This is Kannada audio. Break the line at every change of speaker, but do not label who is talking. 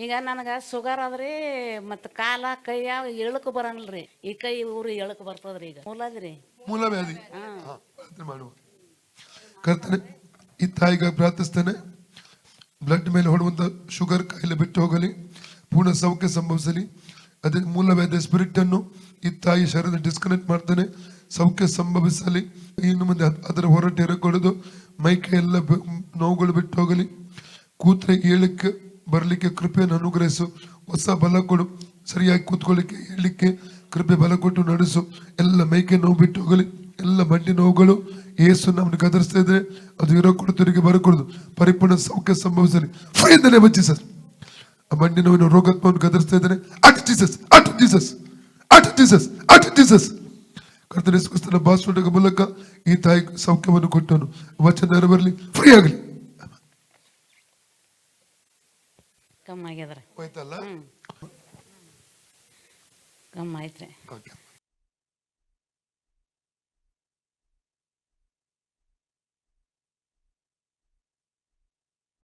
ಈಗ ನನಗೆ ಶುಗರ್ ಆದ್ರಿ ಮತ್ತು ಕಾಲ ಕೈಯ ಎಳಕು ಬರಂಗಿಲ್ರಿ. ಈ ಕೈ ಊರು ಎಳಕು ಬರ್ತದ್ರಿ. ಈಗ ಮೂಲದ್ರಿ
ಮೂಲವ್ಯಾಧಿ. ಪ್ರಾರ್ಥನೆ ಮಾಡುವ. ಕರ್ತನೆ, ಈ ತಾಯಿಗಾಗಿ ಪ್ರಾರ್ಥಿಸ್ತೇನೆ. ಬ್ಲಡ್ ಮೇಲೆ ಹೊಡುವಂತ ಶುಗರ್ ಕಾಯಿಲೆ ಬಿಟ್ಟು ಹೋಗಲಿ, ಪೂರ್ಣ ಸೌಖ್ಯ ಸಂಭವಿಸಲಿ. ಅದೇ ಮೂಲವ್ಯಾಧಿಯ ಸ್ಪಿರಿಟ್ ಅನ್ನು ಈ ತಾಯಿ ಶರೀರದ ಡಿಸ್ಕನೆಕ್ಟ್ ಮಾಡ್ತಾನೆ, ಸೌಖ್ಯ ಸಂಭವಿಸಲಿ. ಇನ್ನು ಮುಂದೆ ಅದರ ಹೊರಟ ಎರಗೊಳ್ಳೋದು, ಮೈಕೈ ಎಲ್ಲ ನೋವುಗಳು ಬಿಟ್ಟು ಹೋಗಲಿ. ಕೂತ್ರೆ ಏಳಕ್ಕೆ ಬರಲಿಕ್ಕೆ ಕೃಪೆಯನ್ನು ಅನುಗ್ರಹಿಸು. ಹೊಸ ಬಲ ಕೊಡು, ಸರಿಯಾಗಿ ಕೂತ್ಕೊಳ್ಳಿಕ್ಕೆ ಹೇಳಲಿಕ್ಕೆ ಕೃಪೆ ಬಲ ಕೊಟ್ಟು ನಡೆಸು. ಎಲ್ಲ ಮೈಕೈ ನೋವು ಬಿಟ್ಟು ಹೋಗಲಿ. ಎಲ್ಲ ಮಂಡಿ ನೋವುಗಳು ಏಸು ನಮ್ಮನ್ನು ಗದರಿಸ್ತಾ ಇದ್ರೆ ಅದು ಇರೋ ಕೊಡುತ್ತರಿಗೆ ಬರಕೊಡುದು, ಪರಿಪೂರ್ಣ ಸೌಖ್ಯ ಸಂಭವಿಸಲಿ. ಫೈದನೆ ಬಚ್ಚಿ ಸರ್, ಆ ಮಂಡಿ ನೋವಿನ ರೋಗಾತ್ಮವನ್ನು ಗದರಿಸ್ತಾ ಇದ್ದಾನೆ. At Jesus, at Jesus, at Jesus, at Jesus. ಕರ್ತನ ಯೇಸುಕ್ರಿಸ್ತನ ಬಾಸುಂಡಗ ಮೂಲಕ ಈ ತಾಯಿ ಸೌಖ್ಯವನ್ನು ಕೊಟ್ಟನು. ವಚನ ನೆರವೇರಲಿ, ಫ್ರೀ ಆಗಲಿ.
ಕಮ್ಮಿ ಆಗ್ಯದ್ರಿ.
ಹೋಯ್ತಲ್ಲ,
ಕಮ್ಮಿ ಆಯ್ತ್ರಿ.
ಓಕೆ.